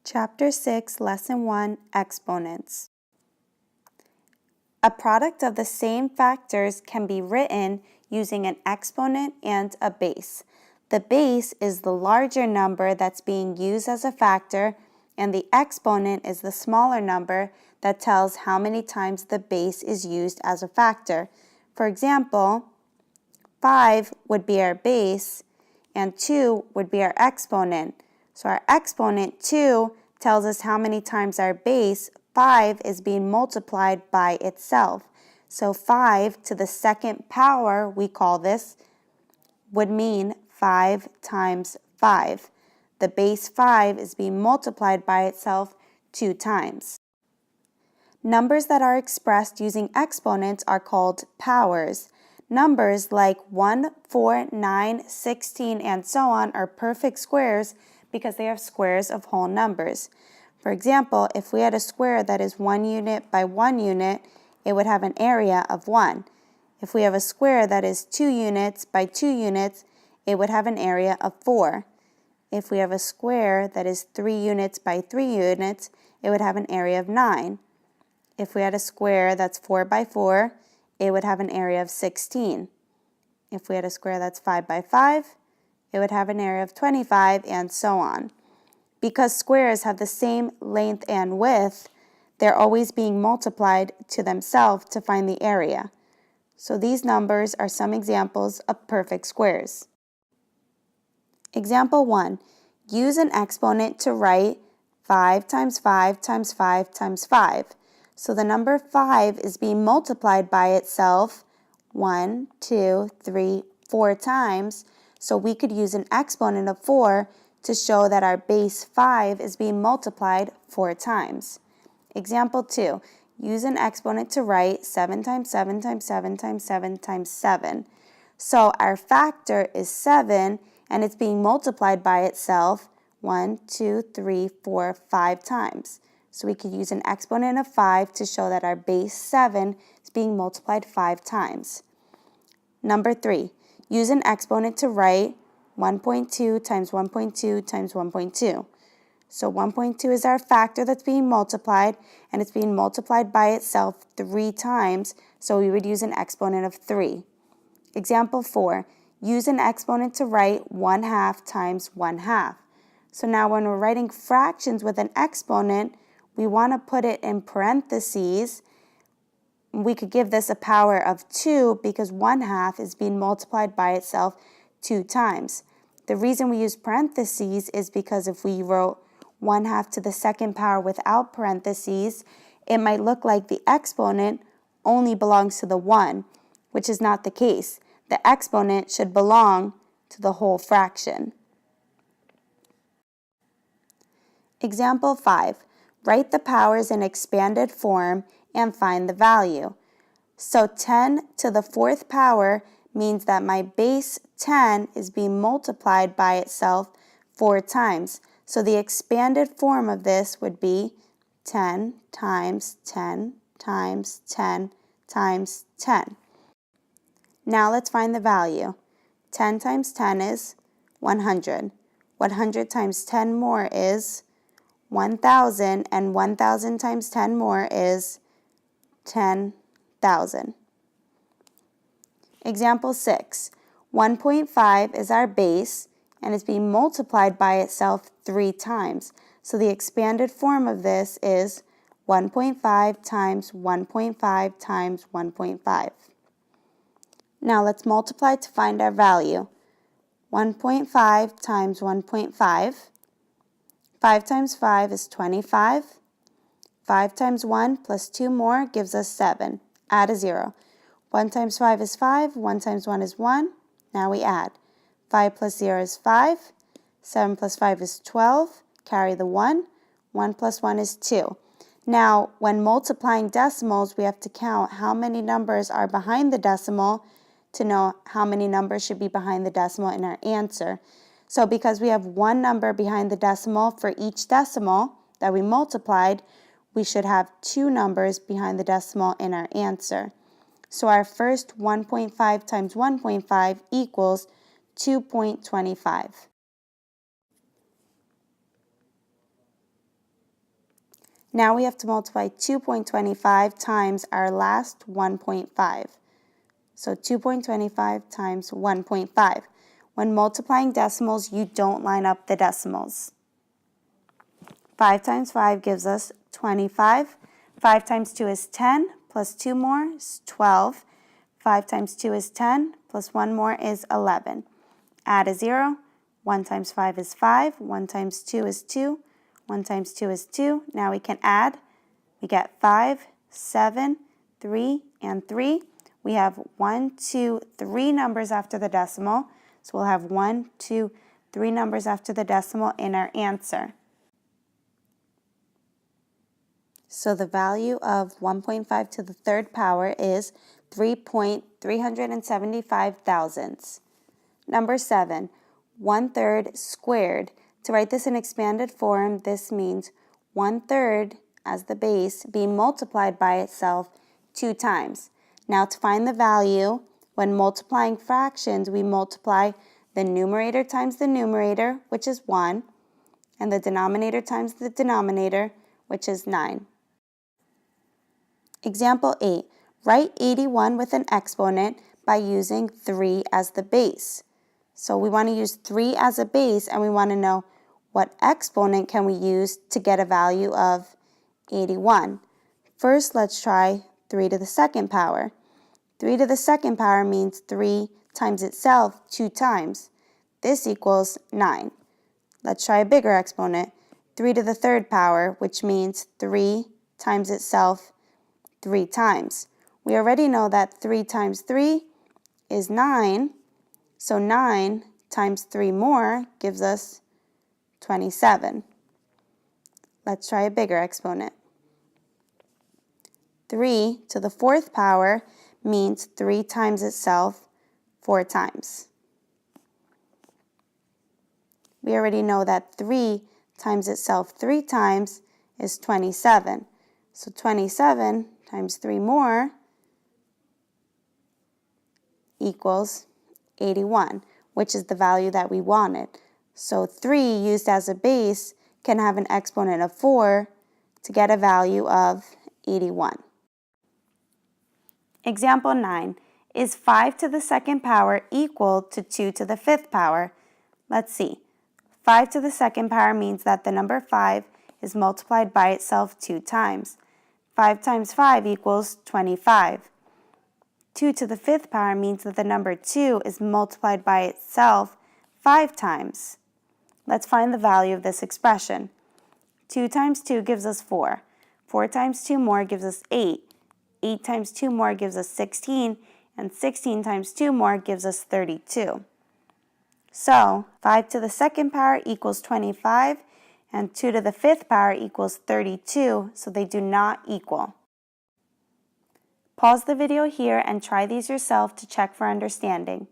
Chapter 6, Lesson 1, Exponents. A product of the same factors can be written using an exponent and a base. The base is the larger number that's being used as a factor, and the exponent is the smaller number that tells how many times the base is used as a factor. For example, 5 would be our base, and 2 would be our exponent. So our exponent, 2, tells us how many times our base, 5, is being multiplied by itself. So 5 to the second power, we call this, would mean 5 times 5. The base 5 is being multiplied by itself 2 times. Numbers that are expressed using exponents are called powers. Numbers like 1, 4, 9, 16, and so on are perfect squares because they have squares of whole numbers. For example, if we had a square that is 1 unit by 1 unit, it would have an area of 1. If we have a square that is 2 units by 2 units, it would have an area of 4. If we have a square that is 3 units by 3 units, it would have an area of 9. If we had a square that's 4 by 4, it would have an area of 16. If we had a square that's 5 by 5, it would have an area of 25, and so on. Because squares have the same length and width, they're always being multiplied to themselves to find the area. So these numbers are some examples of perfect squares. Example 1. Use an exponent to write 5 times 5 times 5 times 5. So the number 5 is being multiplied by itself 1, 2, 3, 4 times. So we could use an exponent of 4 to show that our base 5 is being multiplied 4 times. Example 2. Use an exponent to write 7 times 7 times 7 times 7 times 7. So our factor is 7, and it's being multiplied by itself 1, 2, 3, 4, 5 times. So we could use an exponent of 5 to show that our base 7 is being multiplied 5 times. Number 3. Use an exponent to write 1.2 times 1.2 times 1.2. So 1.2 is our factor that's being multiplied, and it's being multiplied by itself 3 times, so we would use an exponent of 3. Example 4. Use an exponent to write 1/2 times 1/2. So now when we're writing fractions with an exponent, we want to put it in parentheses. We could give this a power of 2 because 1/2 is being multiplied by itself 2 times. The reason we use parentheses is because if we wrote 1/2 to the second power without parentheses, it might look like the exponent only belongs to the 1, which is not the case. The exponent should belong to the whole fraction. Example 5. Write the powers in expanded form and find the value. So 10 to the 4th power means that my base 10 is being multiplied by itself 4 times. So the expanded form of this would be 10 times 10 times 10 times 10. Now let's find the value. 10 times 10 is 100. 100 times 10 more is 1,000, and 1,000 times 10 more is 10,000. Example 6. 1.5 is our base, and it's being multiplied by itself 3 times. So the expanded form of this is 1.5 times 1.5 times 1.5. Now let's multiply to find our value. 1.5 times 1.5. 5 times 5 is 25. 5 times 1 plus 2 more gives us 7. Add a 0. 1 times 5 is 5. 1 times 1 is 1. Now we add. 5 plus 0 is 5. 7 plus 5 is 12. Carry the 1. 1 plus 1 is 2. Now, when multiplying decimals, we have to count how many numbers are behind the decimal to know how many numbers should be behind the decimal in our answer. So because we have one number behind the decimal for each decimal that we multiplied, we should have 2 numbers behind the decimal in our answer. So our first 1.5 times 1.5 equals 2.25. Now we have to multiply 2.25 times our last 1.5. So 2.25 times 1.5. When multiplying decimals, you don't line up the decimals. 5 times 5 gives us 25. 5 times 2 is 10, plus 2 more is 12. 5 times 2 is 10, plus 1 more is 11. Add a 0. 1 times 5 is 5. 1 times 2 is 2. 1 times 2 is 2. Now we can add. We get 5, 7, 3, and 3. We have 1, 2, 3 numbers after the decimal. So we'll have 1, 2, 3 numbers after the decimal in our answer. So the value of 1.5 to the third power is 3.375 thousandths. Number 7, 1/3 squared. To write this in expanded form, this means 1/3 as the base being multiplied by itself 2 times. Now to find the value, when multiplying fractions, we multiply the numerator times the numerator, which is 1, and the denominator times the denominator, which is 9. Example 8. Write 81 with an exponent by using 3 as the base. So we want to use 3 as a base, and we want to know what exponent can we use to get a value of 81. First, let's try 3 to the second power. 3 to the second power means 3 times itself 2 times. This equals 9. Let's try a bigger exponent. 3 to the third power, which means 3 times itself 3 times. We already know that 3 times 3 is 9, so 9 times 3 more gives us 27. Let's try a bigger exponent. 3 to the fourth power means 3 times itself 4 times. We already know that 3 times itself 3 times is 27. So 27 times 3 more equals 81, which is the value that we wanted. So 3 used as a base can have an exponent of 4 to get a value of 81. Example 9. Is 5 to the second power equal to 2 to the fifth power? Let's see. 5 to the second power means that the number 5 is multiplied by itself 2 times. 5 times 5 equals 25. 2 to the fifth power means that the number 2 is multiplied by itself 5 times. Let's find the value of this expression. 2 times 2 gives us 4. 4 times 2 more gives us 8. 8 times 2 more gives us 16. And 16 times 2 more gives us 32. So 5 to the second power equals 25. And 2 to the fifth power equals 32, so they do not equal. Pause the video here and try these yourself to check for understanding.